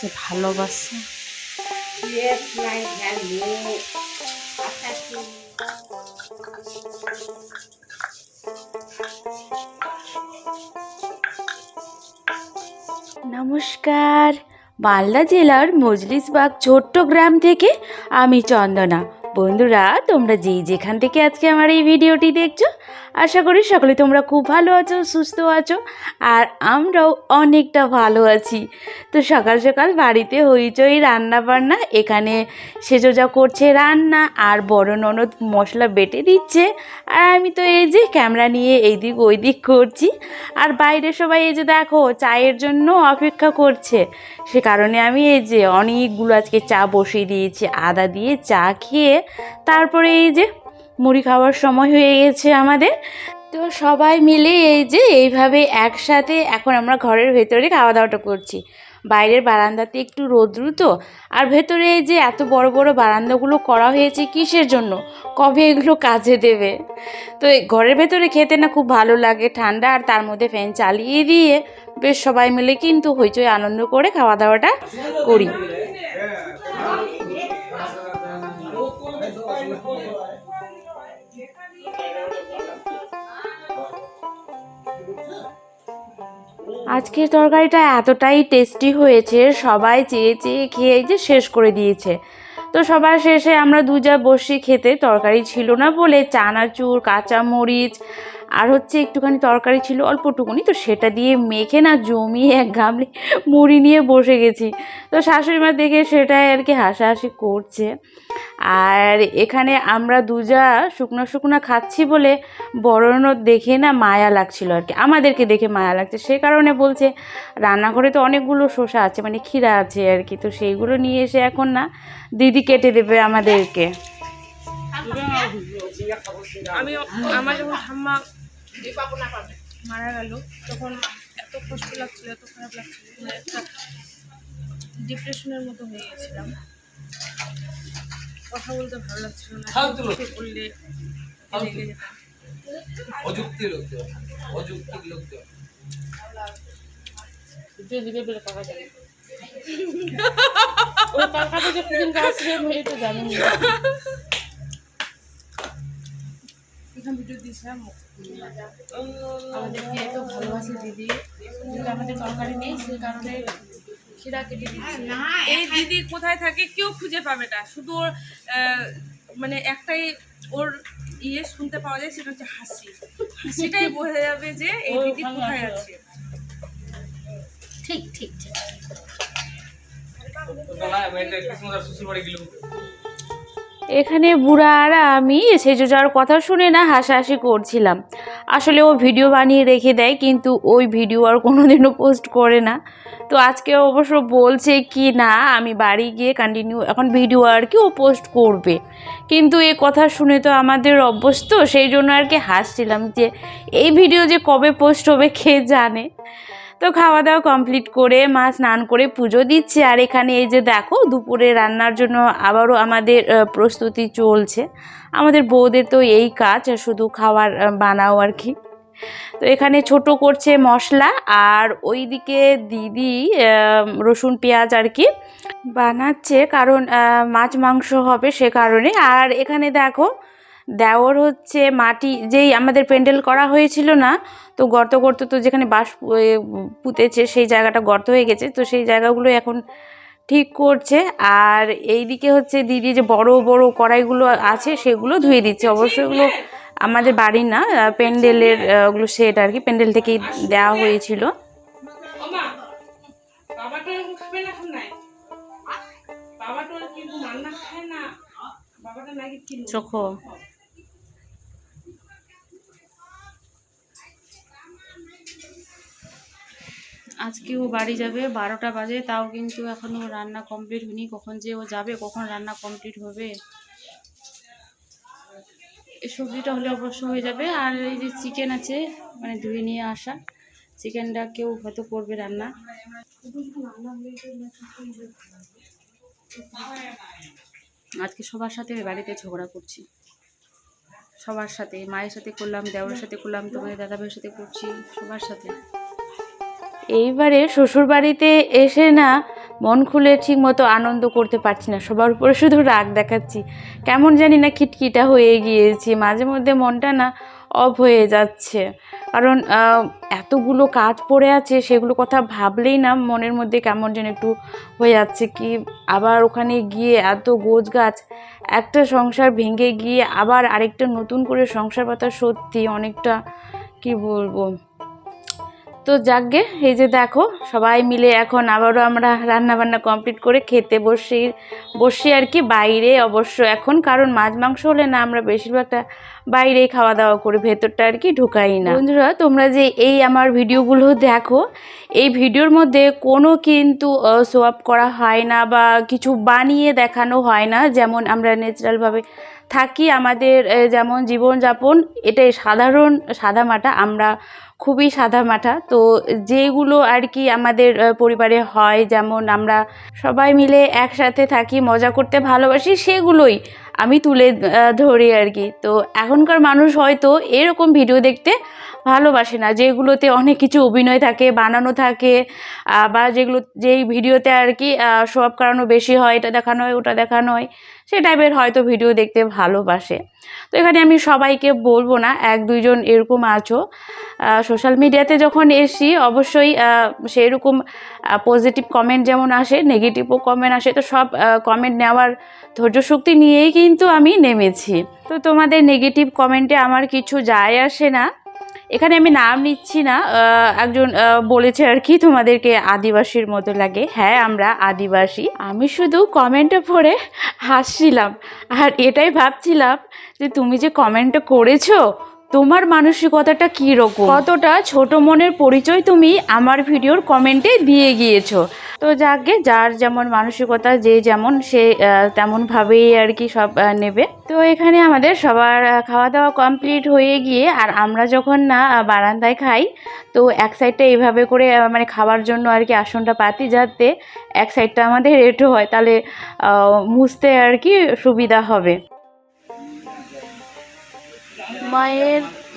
যে ভালোবাসা। নমস্কার, মালদা জেলার মজলিসবাগ ছোট্ট গ্রাম থেকে আমি চন্দনা। বন্ধুরা, তোমরা যেখান থেকে আজকে আমার এই ভিডিওটি দেখছো, আশা করি সকলে তোমরা খুব ভালো আছো, সুস্থ আছো, আর আমরাও অনেকটা ভালো আছি। তো সকাল সকাল বাড়িতে হইচই রান্না বান্না, এখানে সেজোজা করছে রান্না, আর বড় ননদ মশলা বেটে দিচ্ছে, আর আমি তো এই যে ক্যামেরা নিয়ে এইদিক ওইদিক করছি। আর বাইরে সবাই এই যে দেখো চায়ের জন্য অপেক্ষা করছে, সে কারণে আমি এই যে অনেকগুলো আজকে চা বসিয়ে দিয়েছি। আদা দিয়ে চা খেয়ে তারপরে এই যে মুড়ি খাওয়ার সময় হয়ে গেছে আমাদের। তো সবাই মিলে এই যে এইভাবে একসাথে এখন আমরা ঘরের ভেতরে খাওয়া দাওয়াটা করছি। বাইরের বারান্দাতে একটু রোদ্রু তো, আর ভেতরে এই যে এত বড় বড় বারান্দাগুলো করা হয়েছে কিসের জন্য, কবে এগুলো কাজে দেবে। তো এই ঘরের ভেতরে খেতে না খুব ভালো লাগে, ঠান্ডা, আর তার মধ্যে ফ্যান চালিয়ে দিয়ে বেশ সবাই মিলে কিন্তু হইচই আনন্দ করে খাওয়া দাওয়াটা করি। আজকের তরকারিটা এতটাই টেস্টি হয়েছে, সবাই চেয়ে চেয়ে খেয়ে যে শেষ করে দিয়েছে। তো সবার শেষে আমরা দুজা বসি খেতে, তরকারি ছিল না বলে চানাচুর, কাঁচামরিচ আর হচ্ছে একটুখানি তরকারি ছিল অল্পটুকুনি, তো সেটা দিয়ে মেখে না জমিয়ে এক গামলে মুড়ি নিয়ে বসে গেছি। তো শাশুড়ি মা দেখে সেটাই আর কি হাসাহাসি করছে। আর এখানে আমরা দুজা শুকনো শুকনো খাচ্ছি বলে বড় ননদ দেখে না মায়া লাগছিল আর কি, আমাদেরকে দেখে মায়া লাগছে, সে কারণে বলছে রান্নাঘরে তো অনেকগুলো শসা আছে, মানে ক্ষীরা আছে আর কি, তো সেইগুলো নিয়ে এসে এখন না দিদি কেটে দেবে আমাদেরকে। আমি আমার যখন ঠাম্মা মারা গেল তখন এত কষ্ট লাগছিল, এত খারাপ লাগছিল, মানে একটা ডিপ্রেশনের মতো হয়ে গেছিলাম। কথা বলতে ভালো লাগছিল না, বললে লেগে যেতাম। অযুক্তি লোক অযৌক্তিক লোক ভিডিও দিয়েছিলাম আমাদেরকে এত ভালোবাসে দিদি, কিন্তু আমাদের তরকারি নেই, সেই কারণে খিরা কেটে দিচ্ছি। এই দিদি কোথায় থাকে কেউ খুঁজে পাবে না, শুধু ওর মানে একটাই ওর ইয়ে শুনতে পাওয়া যায়, সেটা হচ্ছে হাসি। হাসিটাই বোঝা যাবে যে এই দিদি কোথায় আছে। ঠিক ঠিক ঠিক। এখানে বুড়া আর আমি সেজো যাওয়ার কথা শুনে না হাসাহাসি করছিলাম। আসলে ও ভিডিও বানিয়ে রেখে দেয়, কিন্তু ওই ভিডিও আর কোনোদিনও পোস্ট করে না। তো আজকে অবশ্য বলছে কি না আমি বাড়ি গিয়ে কন্টিনিউ এখন ভিডিও আর কি ও পোস্ট করবে, কিন্তু এই কথা শুনে তো আমাদের অভ্যস্ত, সেই জন্য আর কি হাসছিলাম যে এই ভিডিও যে কবে পোস্ট হবে কে জানে। তো খাওয়া দাওয়া কমপ্লিট করে মা স্নান করে পুজো দিচ্ছে, আর এখানে এই যে দেখো দুপুরে রান্নার জন্য আবারও আমাদের প্রস্তুতি চলছে। আমাদের বউদের তো এই কাজ, শুধু খাবার বানাও আর কি। তো এখানে ছোট করছে মশলা, আর ওইদিকে দিদি রসুন পেঁয়াজ আর কি বানাচ্ছে, কারণ মাছ মাংস হবে সে কারণে। আর এখানে দেখো দেওর হচ্ছে মাটি যেই আমাদের প্যান্ডেল করা হয়েছিল না, তো গর্ত গর্ত তো যেখানে বাঁশ পুঁতেছে সেই জায়গাটা গর্ত হয়ে গেছে, তো সেই জায়গাগুলো এখন ঠিক করছে। আর এইদিকে হচ্ছে দিদি যে বড় বড় কড়াইগুলো আছে সেগুলো ধুয়ে দিচ্ছে, অবশ্যই এগুলো আমাদের বাড়ি না, প্যান্ডেলের ওগুলো সেট আর কি, প্যান্ডেল থেকেই দেওয়া হয়েছিল। চোখো আজকে ও বাড়ি যাবে 12টা বাজে, তাও কিন্তু এখনও রান্না কমপ্লিট হয়নি। কখন যে ও যাবে, কখন রান্না কমপ্লিট হবে। এই সবজিটা হলে অবশ্য হয়ে যাবে। আর এই যে চিকেন আছে, মানে ধুয়ে নিয়ে আসা চিকেনটা কেউ হয়তো করবে রান্না। আজকে সবার সাথে বাড়িতে ঝগড়া করছি, সবার সাথে, মায়ের সাথে করলাম, দেওরের সাথে করলাম, তোমাদের দাদাভাইয়ের সাথে করছি, সবার সাথে। এইবারে শ্বশুর বাড়িতে এসে না মন খুলে ঠিক মতো আনন্দ করতে পারছি না, সবার উপরে শুধু রাগ দেখাচ্ছি। কেমন জানি না খিটখিটা হয়ে গিয়েছি, মাঝে মধ্যে মনটা না অফ হয়ে যাচ্ছে। কারণ এতগুলো কাজ পড়ে আছে, সেগুলো কথা ভাবলেই না মনের মধ্যে কেমন যেন একটু হয়ে যাচ্ছে কি আবার ওখানে গিয়ে এত গোছ গাছ, একটা সংসার ভেঙে গিয়ে আবার আরেকটা নতুন করে সংসার পাতা সত্যি অনেকটা কি বলবো। তো যাকগে, এই যে দেখো সবাই মিলে এখন আবারও আমরা রান্নাবান্না কমপ্লিট করে খেতে বসি আর কি বাইরে অবশ্য এখন, কারণ মাছ মাংস হলে না আমরা বেশিরভাগটা বাইরেই খাওয়া দাওয়া করি, ভেতরটা আর কি ঢুকাই না। বন্ধুরা তোমরা যে এই আমার ভিডিওগুলো দেখো, এই ভিডিওর মধ্যে কোনো কিন্তু শো আপ করা হয় না বা কিছু বানিয়ে দেখানো হয় না, যেমন আমরা ন্যাচারালভাবে থাকি, আমাদের যেমন জীবনযাপন এটাই সাধারণ সাদামাটা, আমরা খুবই সাদামাটা। তো যেগুলো আর কি আমাদের পরিবারে হয়, যেমন আমরা সবাই মিলে একসাথে থাকি, মজা করতে ভালোবাসি, সেগুলোই আমি তুলে ধরি আর কি। তো এখনকার মানুষ হয়তো এরকম ভিডিও দেখতে ভালোবাসে না, যেগুলোতে অনেক কিছু অভিনয় থাকে, বানানো থাকে, বা যেই ভিডিওতে আর কি শো আপ করানো বেশি হয়, এটা দেখানো হয় ওটা দেখানো হয়, সে টাইপের হয়তো ভিডিও দেখতে ভালোবাসে। তো এখানে আমি সবাইকে বলবো না, এক দুইজন এরকম আছো। সোশ্যাল মিডিয়াতে যখন এসি অবশ্যই সেরকম পজিটিভ কমেন্ট যেমন আসে, নেগেটিভও কমেন্ট আসে, তো সব কমেন্ট নেওয়ার ধৈর্য শক্তি নিয়েই কিন্তু আমি নেমেছি। তো তোমাদের নেগেটিভ কমেন্টে আমার কিছু যায় আসে না, এখানে আমি নাম নিচ্ছি না। একজন বলেছে আর কি তোমাদেরকে আদিবাসীর মতো লাগে, হ্যাঁ আমরা আদিবাসী। আমি শুধু কমেন্টে পড়ে হাসছিলাম আর এটাই ভাবছিলাম যে তুমি যে কমেন্টটা করেছো, তোমার মানসিকতাটা কীরকম, কতটা ছোট মনের পরিচয় তুমি আমার ভিডিওর কমেন্টে দিয়ে গিয়েছো। তো যাকে যার যেমন মানসিকতা, যে যেমন সে তেমনভাবেই আর কি সব নেবে। তো এখানে আমাদের সবার খাওয়া দাওয়া কমপ্লিট হয়ে গিয়ে আর আমরা যখন না বারান্দায় খাই, তো এক সাইডটা এইভাবে করে মানে খাওয়ার জন্য আর কি আসনটা পাতি, যাতে এক সাইডটা আমাদের রেটো হয়, তাহলে মুছতে আর কি সুবিধা হবে।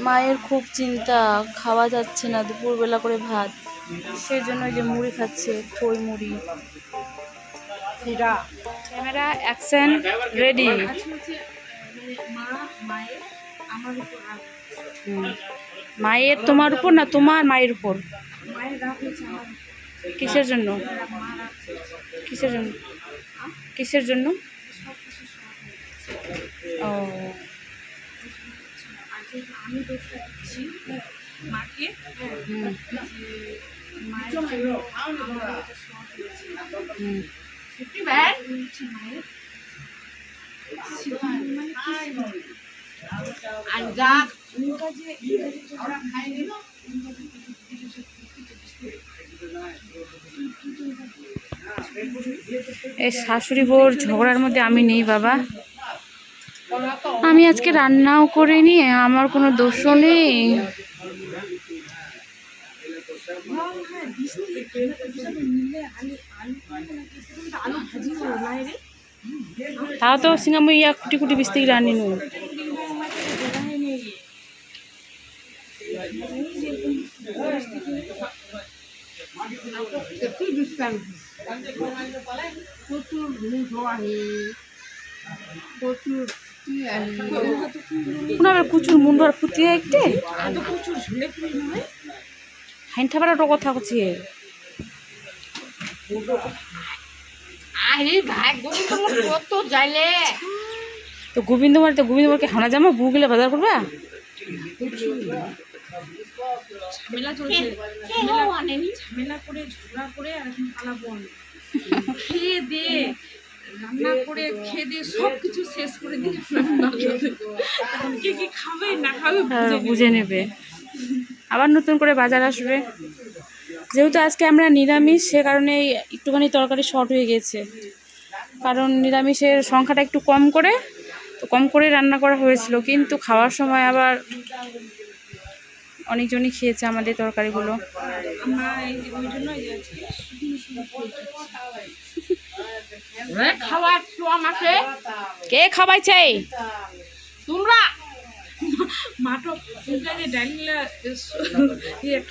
মায়ের খুব চিন্তা, খাওয়া যাচ্ছে না দুপুরবেলা করে ভাত, সেজন্য যে মুড়ি খাচ্ছে, খই মুড়ি। Camera action ready. মায়ের তোমার উপর না তোমার মায়ের উপর? কিসের জন্য? কিসের জন্য? কিসের জন্য? ও আমি দোষটা দিচ্ছি মাকে, এই শাশুড়ি বউর ঝগড়ার মধ্যে আমি নেই বাবা। আমি আজকে রান্নাও করিনি, আমার কোনো দোষও নেই। তাও তো সিঙ্গামু ইয়া কুটি কুটি বিস্তি রানি নু। কুচুর মুন্ডু আর ফুটি একটে হাইন থাবার কথা করছি। তো গোবিন্দ মারকে হানা জামা বুগলে বাজার করবা? ঝামেলা চলছে, ঝামেলা করে ঝগড়া করে আর এখন পালাবো আমি। খেয়ে দিয়ে রান্না করে খেয়ে দিয়ে সব কিছু শেষ করে দিয়ে এখন কে কি খাবে না খাবে বুঝে নেবে। আবার নতুন করে বাজার আসবে, যেহেতু আজকে আমরা নিরামিষ, সে কারণে একটুখানি তরকারি শর্ট হয়ে গেছে, কারণ নিরামিষের সংখ্যাটা একটু কম করে রান্না করা হয়েছিল, কিন্তু খাওয়ার সময় আবার অনেকজনই খেয়েছে আমাদের তরকারিগুলো। কে খাওয়াইছে? তোমরা মাটো ডালিলা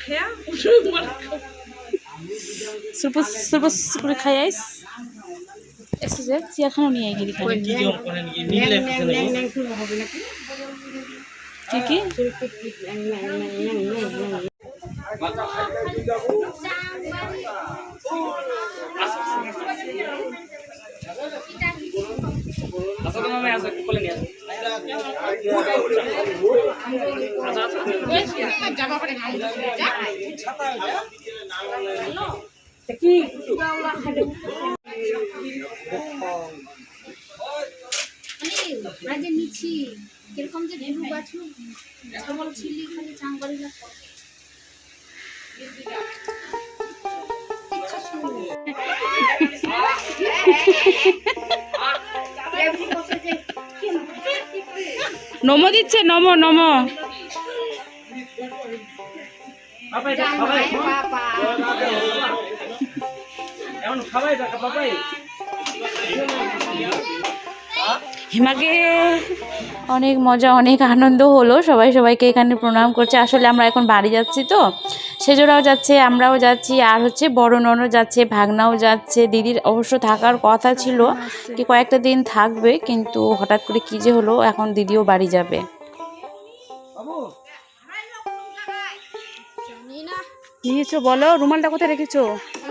খেয়া সুরপুস সুরপুস করে খাই আইস এসে যে চিয়াখানা নিয়ে গেলি খাই কি কি রাজে নিচ্ছি কিরকম যে ঢেউ বাছু কেবল ছিলি খালি চাঙ্গরি না নমো দিচ্ছে নমো নমো হিমাকে অনেক মজা অনেক আনন্দ হলো সবাই সবাইকে এখানে প্রণাম করছে আসলে আমরা এখন বাড়ি যাচ্ছি তো সেজোরাও যাচ্ছে আমরাও যাচ্ছি আর হচ্ছে বড় ননও যাচ্ছে ভাগনাও যাচ্ছে দিদির অবশ্য থাকার কথা ছিল কি কয়েকটা দিন থাকবে কিন্তু হঠাৎ করে কী যে হলো এখন দিদিও বাড়ি যাবে নিয়েছো বলো রুমালটা কোথায় রেখেছো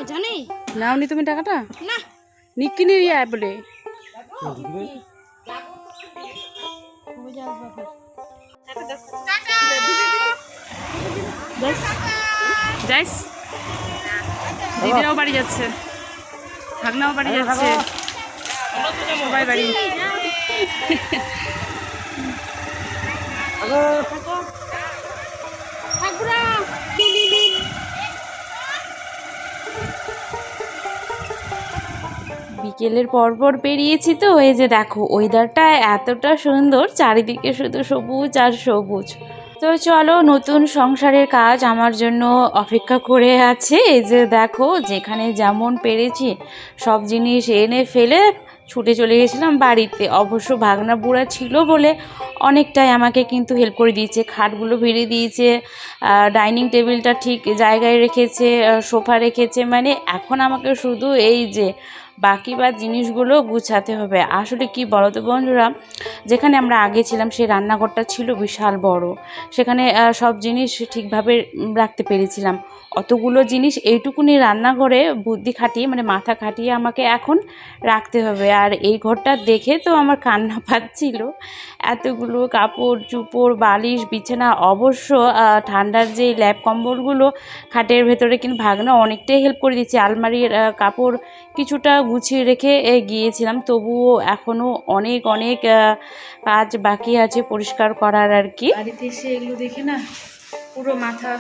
জানি নাওনি তুমি টাকাটা না নিকিনি রিয়া বলে যাইস দিদিরাও বাড়ি যাচ্ছে ভাগনাও বাড়ি যাচ্ছে সবাই বাড়ি বিকেলের পরপর পেরিয়েছি তো এই যে দেখো ওয়েদারটা এতটা সুন্দর চারিদিকে শুধু সবুজ আর সবুজ তো চলো নতুন সংসারের কাজ আমার জন্য অপেক্ষা করে আছে এই যে দেখো যেখানে যেমন পেরেছি সব জিনিস এনে ফেলে ছুটে চলে গেছিলাম বাড়িতে অবশ্য ভাগনা বুড়া ছিল বলে অনেকটাই আমাকে কিন্তু হেল্প করে দিয়েছে খাটগুলো ভিড়ে দিয়েছে ডাইনিং টেবিলটা ঠিক জায়গায় রেখেছে সোফা রেখেছে মানে এখন আমাকে শুধু এই যে বাকি জিনিসগুলো গুছাতে হবে আসলে কি বলো তো বন্ধুরা যেখানে আমরা আগে ছিলাম সেই রান্নাঘরটা ছিল বিশাল বড় সেখানে সব জিনিস ঠিকভাবে রাখতে পেরেছিলাম অতগুলো জিনিস এইটুকুনি রান্নাঘরে বুদ্ধি খাটিয়ে মানে মাথা খাটিয়ে আমাকে এখন রাখতে হবে আর এই ঘরটা দেখে তো আমার কান্না পাচ্ছিল এতগুলো কাপড় চোপড় বালিশ বিছানা অবশ্য ঠান্ডার যে ল্যাপ কম্বলগুলো খাটের ভেতরে কিন্তু ভাগনা অনেকটাই হেল্প করে দিচ্ছে আলমারির কাপড় কিছুটা গুছিয়ে রেখে গিয়েছিলাম তবুও এখনও অনেক অনেক কাজ বাকি আছে পরিষ্কার করার আর কি বাড়িতে এসে এগুলো দেখে না পুরো মাথা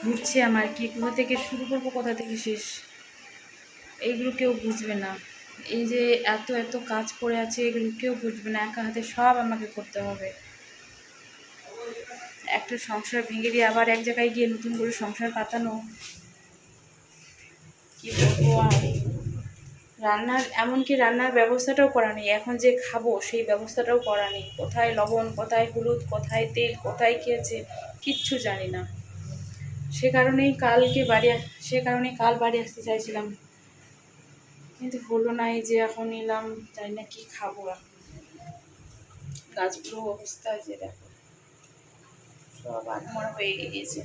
ঘুরছে আমার কি কোথা থেকে শুরু করবো কোথা থেকে শেষ এইগুলো কেউ বুঝবে না এই যে এত এত কাজ পড়ে আছে এগুলো কেউ বুঝবে না একা হাতে সব আমাকে করতে হবে একটা সংসার ভেঙে দিয়ে আবার এক জায়গায় গিয়ে নতুন করে সংসার পাতানো কি বলবো আর রান্নার এমনকি রান্নার ব্যবস্থাটাও করা নেই এখন যে খাবো সেই ব্যবস্থাটাও করা নেই কোথায় লবণ কোথায় হলুদ কোথায় তেল কোথায় খেয়েছে কিচ্ছু জানি না সে কারণেই কাল বাড়ি আসতে চাইছিলাম কিন্তু হলো না এই যে এখন নিলাম জানি না কি খাবো এখন গাছগুলো অবস্থা যে দেখো সব আধমরা হয়ে গিয়েছে